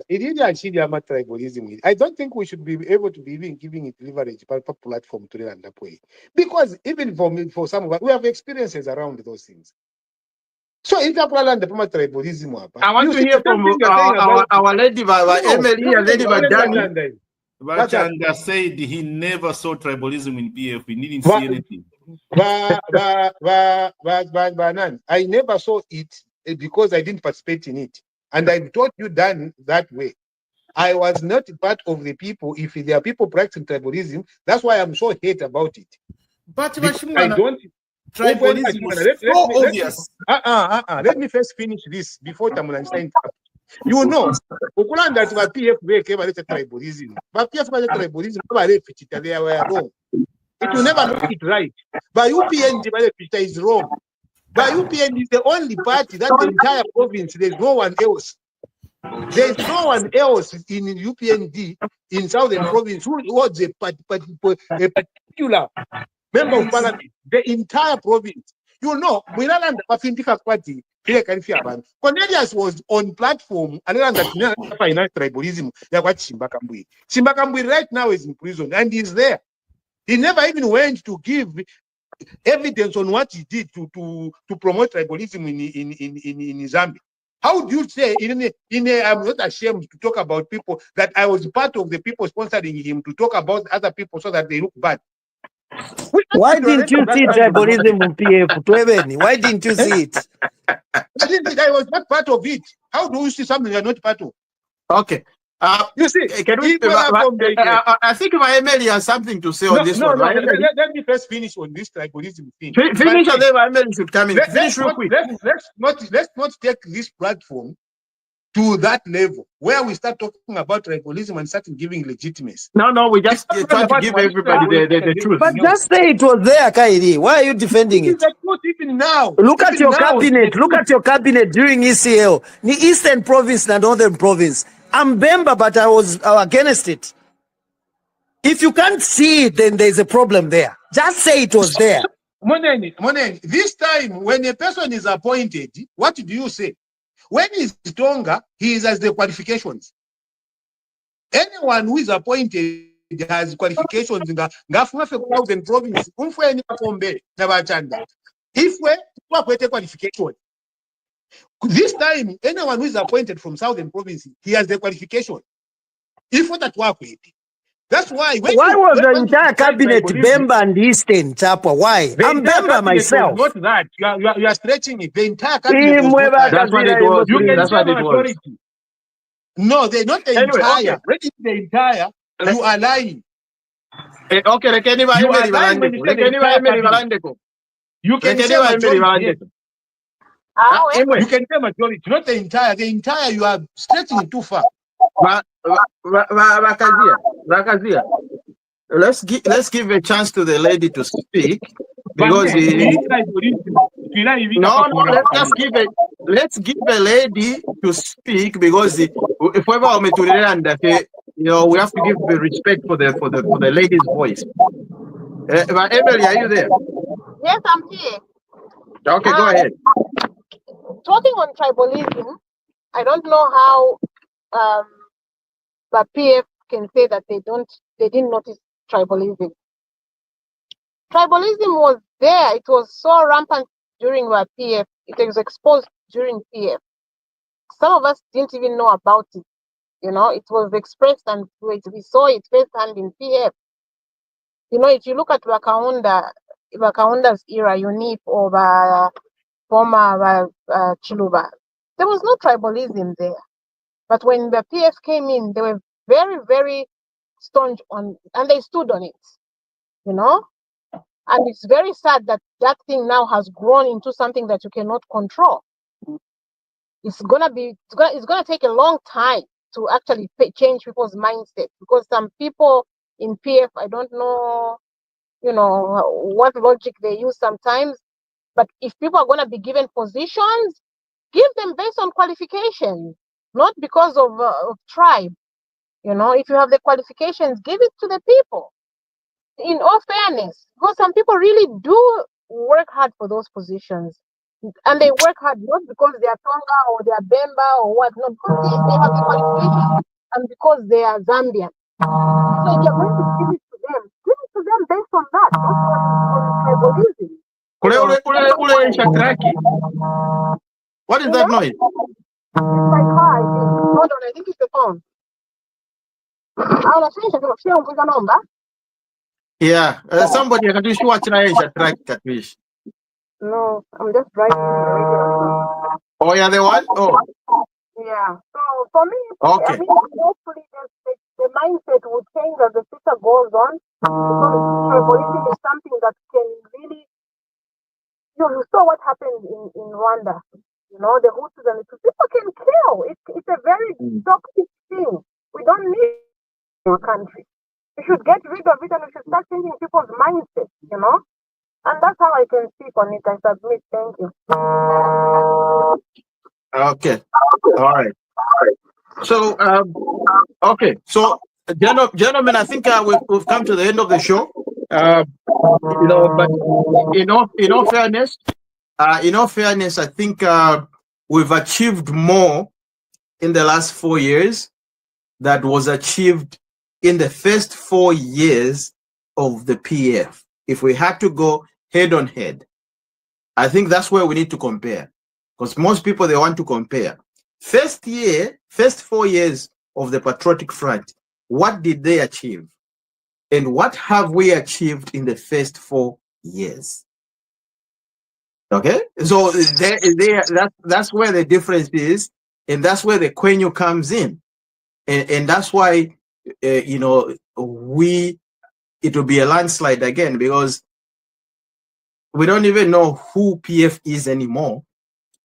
It is actually a tribalism. I don't think we should be able to be even giving it leverage platform to the way. Because even for some of us, we have experiences around those things. So if you land the tribalism, I want to hear from our lady Emily and lady Danny. Vachanga said he never saw tribalism in PF. We didn't see anything. I never saw it because I didn't participate in it. And I've taught you done that way. I was not part of the people. If there are people practicing tribalism, that's why I'm so hate about it. But I don't. Tribalism was so obvious. Let me first finish this before Tamuna stand up. You know, Ukulanda to PF came at tribalism. But PF tribalism, they were wrong. It will never make it right. But UPND is wrong. But UPND is the only party that the entire province, there's no one else. There's no one else in UPND in Southern Province who was a particular member of parliament. The entire province. You know, we don't have a Findika party. Cornelius was on platform and that finance tribalism. Simbakambui right now is in prison and he's there. He never even went to give evidence on what he did to promote tribalism in Zambia. How do you say I'm not ashamed to talk about people that I was part of the people sponsoring him to talk about other people so that they look bad? Why didn't you see tribalism in PF? Why didn't you see it? I was not part of it. How do you see something you're not part of? Okay. You see, can we, I think my Emily has something to say on this one. Right? Let me first finish on this tribalism thing. Finish and then Emily should come in. Finish real quick. Let's not take this platform to that level where we start talking about tribalism and start giving legitimacy. No, we just try to give everybody the truth. But just say it was there, Kairi. Why are you defending it? Even now. Look at your cabinet. Look at your cabinet during ECL. The Eastern Province and Northern Province. I'm Bemba, but I was against it. If you can't see it, then there's a problem there. Just say it was there. Moneni, this time when a person is appointed, what do you say? When he's stronger, he has the qualifications. Anyone who is appointed has qualifications in the Southern Province. If we take qualification, this time, anyone who is appointed from Southern Province, he has the qualification. If what at work with. That's why. Why was the entire cabinet Bemba and Eastern, Chapa? Why? I'm Bemba myself. Not that. You are stretching it. The entire cabinet was not that's what it was. That's what it was. No, they're not the entire. Okay. The entire, you are lying. Okay, you can say majority. You can say majority, not the entire. The entire, you are stretching it too far. Rakazia. Let's give a chance to the lady to speak because let's give a lady to speak because if ever we have to give the respect for the lady's voice. But Emily, are you there? Yes, I'm here. Okay, go ahead. Talking on tribalism, I don't know how but PF can say that they didn't notice tribalism. Tribalism was there. It was so rampant during our PF. It was exposed during PF. Some of us didn't even know about it. You know, it was expressed and we saw it firsthand in PF. You know, if you look at Wakaunda's era, UNIP or former Chiluba, there was no tribalism there. But when the PF came in, they were very, very staunch on, and they stood on it, you know. And it's very sad that that thing now has grown into something that you cannot control. It's gonna take a long time to actually change people's mindset because some people in PF, I don't know, you know, what logic they use sometimes. But if people are gonna be given positions, give them based on qualifications. Not because of tribe, you know. If you have the qualifications, give it to the people. In all fairness, because some people really do work hard for those positions. And they work hard not because they are Tonga or they are Bemba or what, no, because they have the qualifications and because they are Zambian. So if you're going to give it to them based on that, not on tribalism. What is that noise? It's my car, I think. Hold on, I think it's the phone. Yeah, somebody can do what track Katwish. No, I'm just driving the regular. Oh, yeah, the one? Oh. Yeah. So for me, okay. I mean, hopefully the mindset will change as the future goes on. Because tribalism is something that can really, you saw what happened in Rwanda. You know, the Hutus and the Tutsis, people can kill. It's a very toxic thing. We don't need it in our country. We should get rid of it and we should start changing people's mindsets, you know? And that's how I can speak on it. I submit. Thank you. Okay. All right. So, okay. So, gentlemen, I think we've come to the end of the show. You know, but in all fairness, I think we've achieved more in the last 4 years that was achieved in the first 4 years of the PF. If we had to go head on head, I think that's where we need to compare, because most people, they want to compare. First 4 years of the Patriotic Front, what did they achieve? And what have we achieved in the first 4 years? Okay, so that's where the difference is, and that's where the Quenu comes in, and that's why you know, it will be a landslide again, because we don't even know who PF is anymore.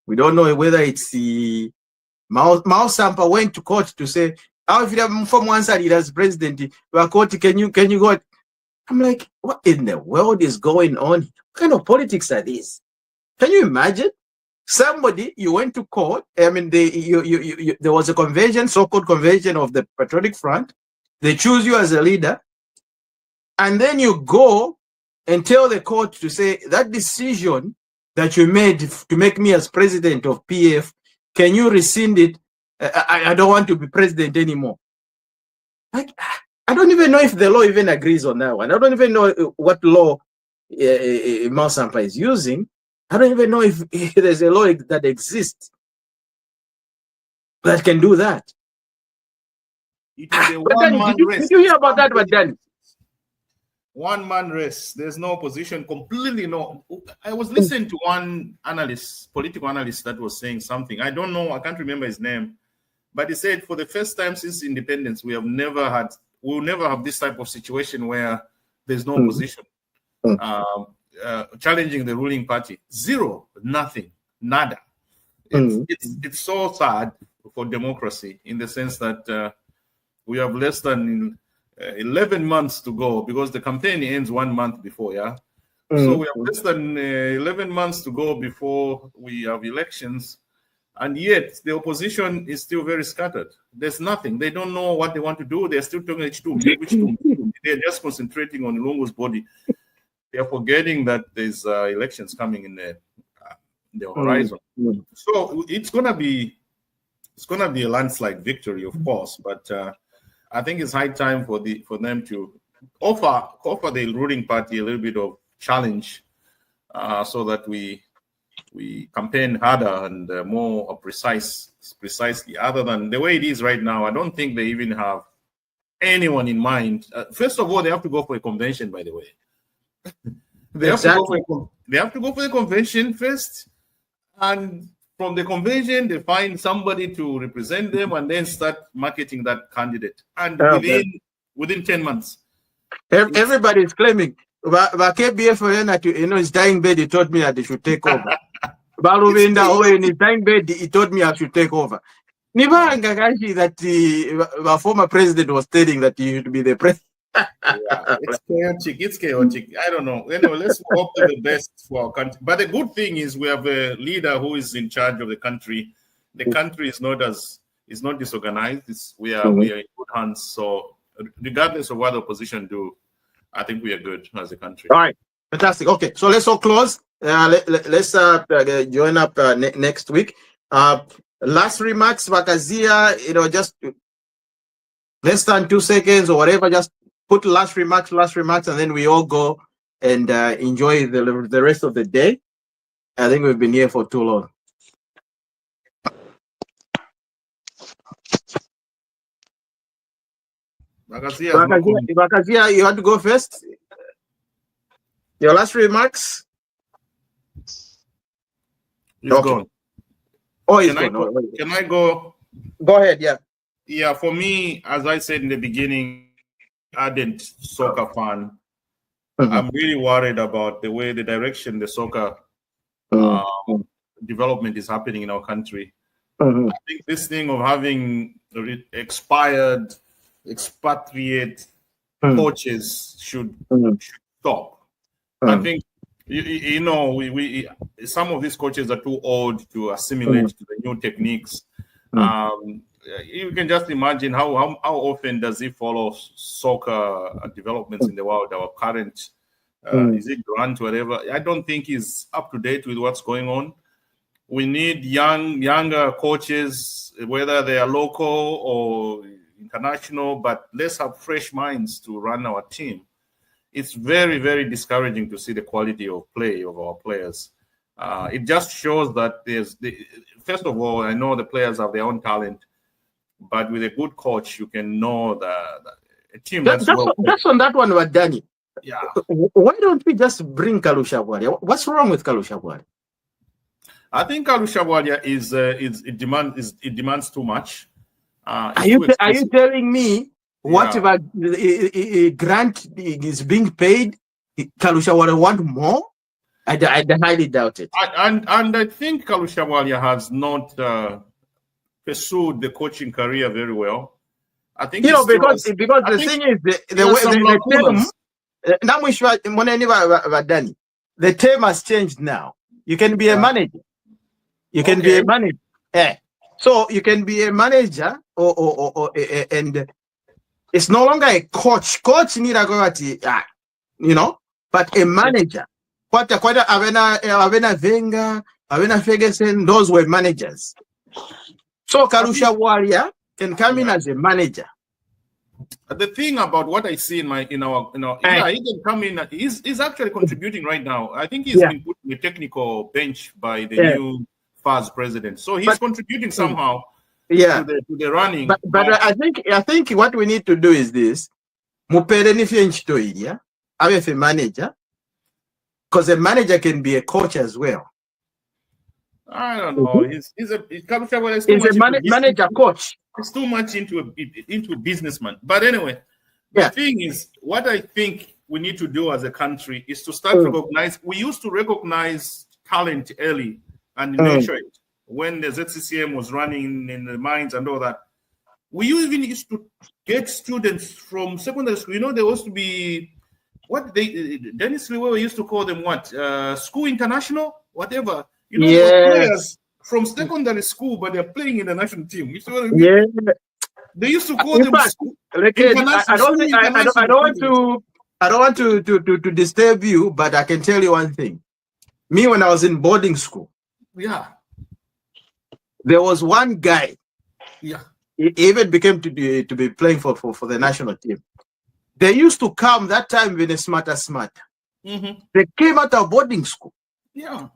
We don't know whether it's the Mao Sampa went to court to say, "How if you from one side as president, can you go?" I'm like, what in the world is going on? What kind of politics are these? Can you imagine? Somebody, you went to court. I mean, there was a convention, so-called convention of the Patriotic Front. They choose you as a leader, and then you go and tell the court to say that decision that you made to make me as president of PF, can you rescind it? I don't want to be president anymore. Like, I don't even know if the law even agrees on that one. I don't even know what law Mao Sampa is using. I don't even know if there's a law that exists that can do that. It is a one-man race. Did you hear about that, Danny? One-man race. There's no opposition. Completely no. I was listening to one analyst, political analyst, that was saying something. I don't know. I can't remember his name. But he said, for the first time since independence, we'll never have this type of situation where there's no opposition challenging the ruling party. Zero, nothing, nada. It's so sad for democracy, in the sense that we have less than 11 months to go, because the campaign ends 1 month before, yeah? So we have less than 11 months to go before we have elections. And yet, the opposition is still very scattered. There's nothing. They don't know what they want to do. They're still talking which two. They're just concentrating on Lungu's body. They're forgetting that there's elections coming in the horizon. So it's gonna be a landslide victory, of course. But I think it's high time for them to offer the ruling party a little bit of challenge, so that we campaign harder and more precisely. Other than the way it is right now, I don't think they even have anyone in mind. First of all, they have to go for a convention, by the way. They have to go for the convention first, and from the convention, they find somebody to represent them, and then start marketing that candidate. And within 10 months, everybody is claiming. But KBF, you know, his dying bed, he told me that they should take over. Baluvinda, in his dying bed, he told me I should take over. That the former president was stating that he should be the president. Yeah, it's chaotic. I don't know. Anyway, let's hope for the best for our country. But the good thing is we have a leader who is in charge of the country. The country is not disorganized. We are in good hands. So regardless of what the opposition do, I think we are good as a country. All right. Fantastic. Okay, so let's all close. Let's join up next week. Last remarks, Vakazia, just less than 2 seconds or whatever. Just put last remarks, and then we all go and enjoy the rest of the day. I think we've been here for too long. Vakazia, you want to go first? Your last remarks? He's gone. Oh, he's gone. Can I go? Go ahead, yeah. Yeah, for me, as I said in the beginning, ardent soccer fan. I'm really worried about the direction the soccer development is happening in our country. I think this thing of having expatriate coaches should stop. I think we some of these coaches are too old to assimilate to the new techniques. You can just imagine how often does he follow soccer developments in the world. Our current is it Grant, whatever. I don't think he's up to date with what's going on. We need younger coaches, whether they are local or international, but let's have fresh minds to run our team. It's very, very discouraging to see the quality of play of our players. It just shows that first of all, I know the players have their own talent, but with a good coach, you can know a team that's on that one with Danny. Yeah. Why don't we just bring Kalushabwalia? What's wrong with Kalushabwalia? I think Kalushabwalia it demands too much. Are you telling me whatever Grant is being paid, Kalushabwalia want more? I highly doubt it. And I think Kalushabwalia has not pursued the coaching career very well. I think because the thing is the term has changed now. You can be a manager. You can be a manager. So you can be a manager and it's no longer a coach. Coach need a but a manager. What Avena Venga, Avena Ferguson, those were managers. So Kalushabwalia can come in as a manager. The thing about what I see he can come in. He's actually contributing right now. I think he's been put in the technical bench by the new FAS president. So he's contributing somehow to the running. But I think what we need to do is this. Have a manager, because a manager can be a coach as well. I don't know. He's a manager coach. It's too much into a businessman. But anyway, the thing is, what I think we need to do as a country is to start recognize. We used to recognize talent early and nurture it. When the ZCCM was running in the mines and all that, we even used to get students from secondary school. There used to be Dennis Lewe used to call them school international, whatever. Players from secondary school, but they're playing in the national team. You see what I mean? Yeah. They used to call them. I don't want to disturb you, but I can tell you one thing. Me, when I was in boarding school, there was one guy. Yeah. He even became to be playing for the national team. They used to come that time when smarter. They came out of boarding school. Yeah.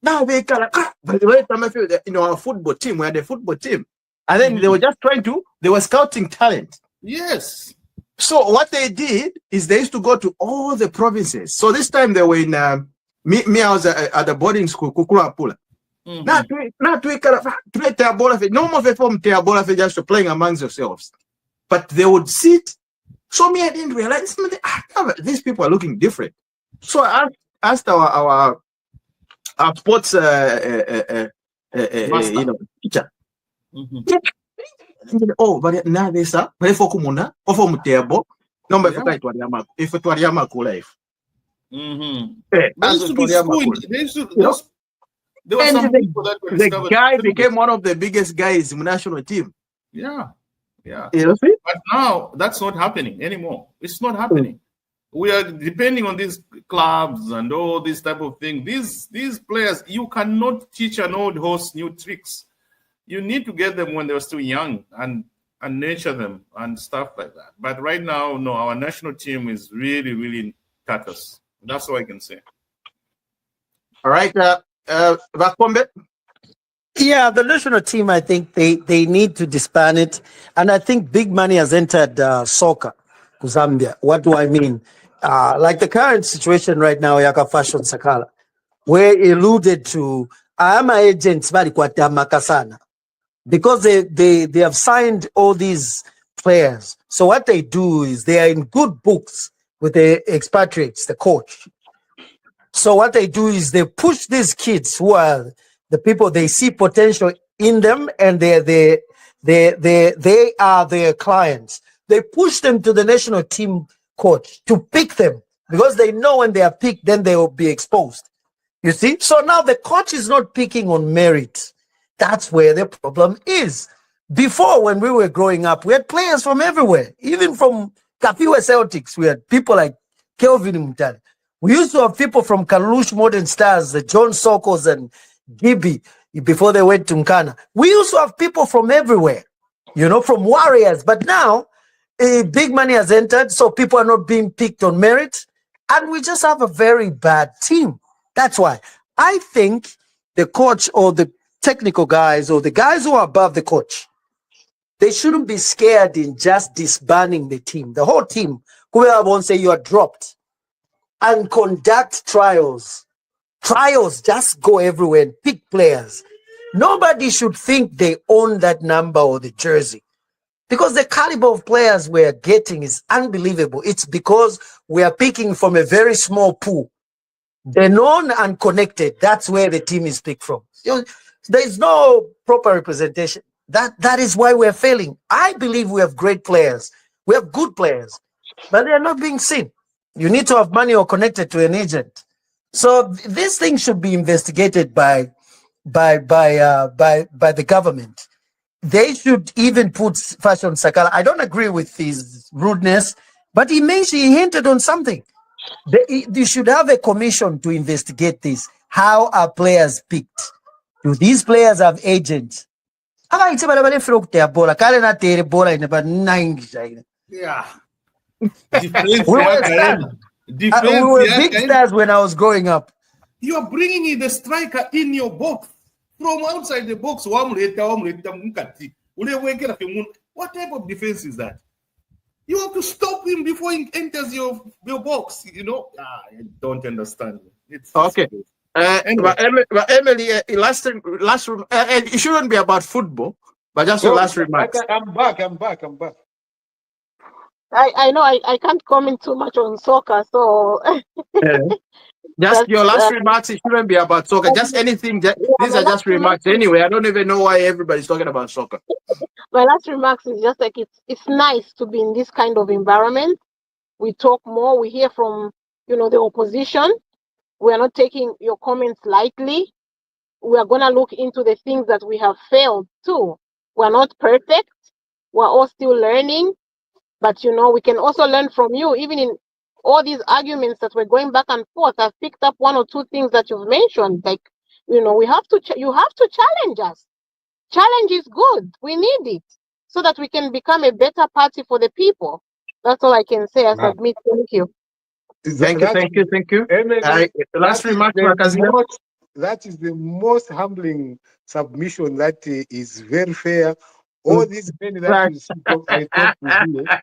Now they by the way, our football team, we had a football team. And then they were just they were scouting talent. Yes. So what they did is they used to go to all the provinces. So this time they were in, I was at the boarding school, Kukulapula. Not just playing amongst yourselves. But they would sit. So me, I didn't realize these people are looking different. So I asked our sports teacher. But now they say, if the guy became one of the biggest guys in the national team. Yeah. You see? But now that's not happening anymore. It's not happening. we are depending on these clubs and all this type of thing. These players, you cannot teach an old horse new tricks. You need to get them when they're still young and nurture them and stuff like that. But right now, no, our national team is really, really tatters. That's all I can say. All right, Vakombe. Yeah, the national team, I think they need to disband it. And I think big money has entered soccer to Zambia. What do I mean? Like the current situation right now, Yaka Fashion Sakala, where alluded to, I am agents, Makasana, because they have signed all these players. So what they do is they are in good books with the expatriates, the coach. So what they do is they push these kids who are the people they see potential in them, and they are their clients. They push them to the national team coach to pick them because they know when they are picked, then they will be exposed. You see? So now the coach is not picking on merit. That's where the problem is. Before, when we were growing up, we had players from everywhere, even from Kapiwe Celtics. We had people like Kelvin Mutale. We used to have people from Kalush Modern Stars, the John Sokos and Gibby, before they went to Nkana. We used to have people from everywhere, from Warriors. But now, big money has entered, so people are not being picked on merit. And we just have a very bad team. That's why I think the coach or the technical guys or the guys who are above the coach, they shouldn't be scared in just disbanding the team. The whole team, whoever won't say you are dropped, and conduct trials. Trials, just go everywhere and pick players. Nobody should think they own that number or the jersey, because the caliber of players we're getting is unbelievable. It's because we are picking from a very small pool. The known and connected, that's where the team is picked from. There is no proper representation. That is why we're failing. I believe we have great players. We have good players, but they are not being seen. You need to have money or connected to an agent. So this thing should be investigated by the government. They should even put Fashion Sakala. I don't agree with his rudeness, but he hinted on something. They should have a commission to investigate this. How are players picked? Do these players have agents? Yeah. We were big stars when I was growing up. You are bringing in the striker in your box from outside the box. What type of defense is that? You have to stop him before he enters your box. I don't understand. It's okay. Emily, last it shouldn't be about football, but just your last remarks. I'm back. I know I can't comment too much on soccer, so just your last remarks. It shouldn't be about soccer. Just anything. These are just remarks anyway. I don't even know why everybody's talking about soccer. My last remarks is just like it's nice to be in this kind of environment. We talk more. We hear from the opposition. We are not taking your comments lightly. We are gonna look into the things that we have failed too. We are not perfect. We're all still learning. But we can also learn from you. Even in all these arguments that we're going back and forth, I've picked up one or two things that you've mentioned. Like, you have to challenge us. Challenge is good. We need it so that we can become a better party for the people. That's all I can say. I submit. Thank you. Thank you. Last remark, that is the most humbling submission. That is very fair. All these men that I talk to here,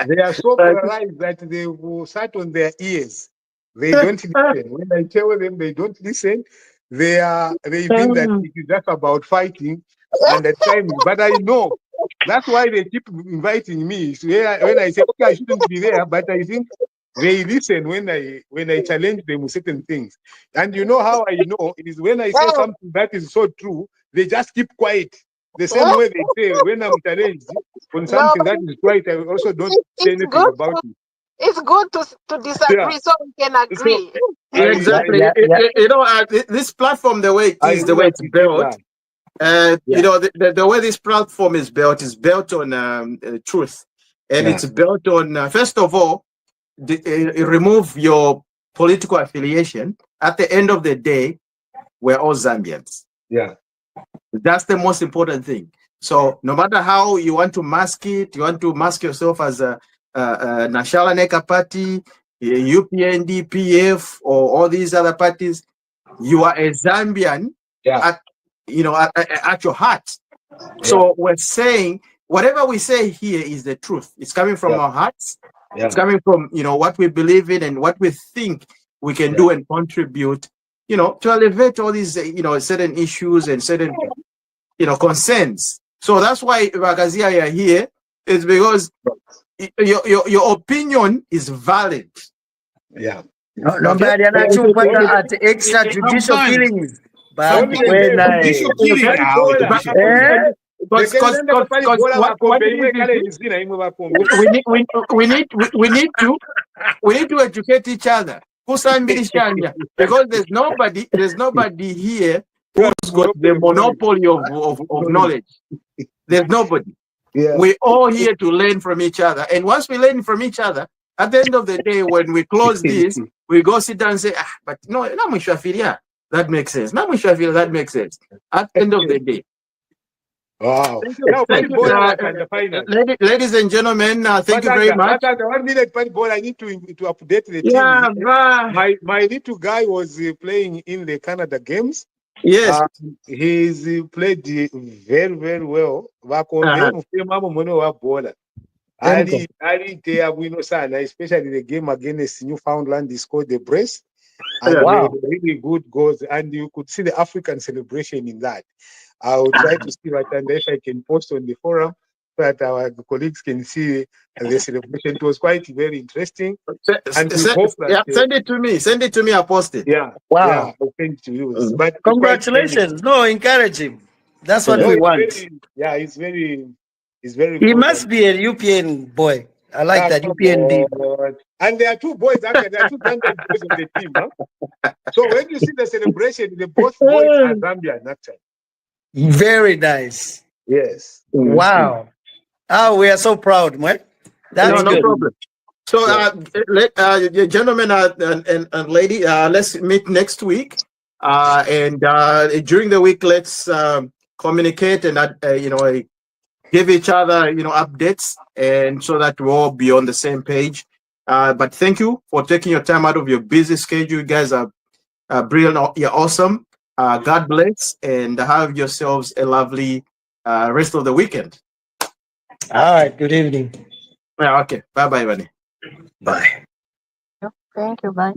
they are so polarized that they will sat on their ears. They don't listen. When I tell them they don't listen, they think that it is just about fighting and the time. But I know that's why they keep inviting me. So when I say, okay, I shouldn't be there, but I think they listen when I challenge them with certain things. And you know how I know? It is when I say something that is so true, they just keep quiet. The same way they say when I'm challenged on something that is right, I also don't say anything about it. It's good to disagree so we can agree. Exactly. This platform, the way it is, the way it's built, the way this platform is built on truth, and it's built on first of all, remove your political affiliation, at the end of the day, we're all Zambians. Yeah. That's the most important thing. So no matter how you want to mask it, you want to mask yourself as a National Neka Party, UPND, PF, or all these other parties, you are a Zambian at your heart. So we're saying whatever we say here is the truth. It's coming from our hearts. It's coming from what we believe in and what we think we can do and contribute, to elevate all these certain issues and certain concerns. So that's why Bagazia are here, is because your opinion is valid. Yeah. Nobody anachupata at extrajudicial killings. But when Judicial killing. We need to educate each other. Because there's nobody here who's got the monopoly of knowledge. There's nobody. Yeah. We're all here to learn from each other. And once we learn from each other, at the end of the day, when we close this, we go sit down and say, but no, that makes sense. That makes sense. At the end of the day. Wow. Thank you. Ladies and gentlemen, thank you very much. 1 minute, I need to update the team. My little guy was playing in the Canada games. Yes. He's played very, very well. Especially the game against Newfoundland, he scored the brace. And really good goals. And you could see the African celebration in that. I will try to see what, and if I can post on the forum so that our colleagues can see the celebration. It was quite very interesting. Send it to me. Send it to me. I'll post it. Yeah. Wow. Yeah, I'll send it to you. But congratulations. No, encourage him. That's what we want. He's very He must be a UPN boy. I like that UPND. And there are two boys, actually. There are two Zambian boys on the team. Huh? So when you see the celebration, the both boys are Zambian, actually. Very nice. Yes. Wow. Oh, we are so proud, man. That's no problem. So, gentlemen and lady, let's meet next week. And during the week, let's communicate and give each other updates, and so that we'll all be on the same page. But thank you for taking your time out of your busy schedule. You guys are brilliant. You're awesome. God bless, and have yourselves a lovely rest of the weekend. All right. Good evening. Yeah, okay. Bye-bye, buddy. Bye. Thank you. Bye.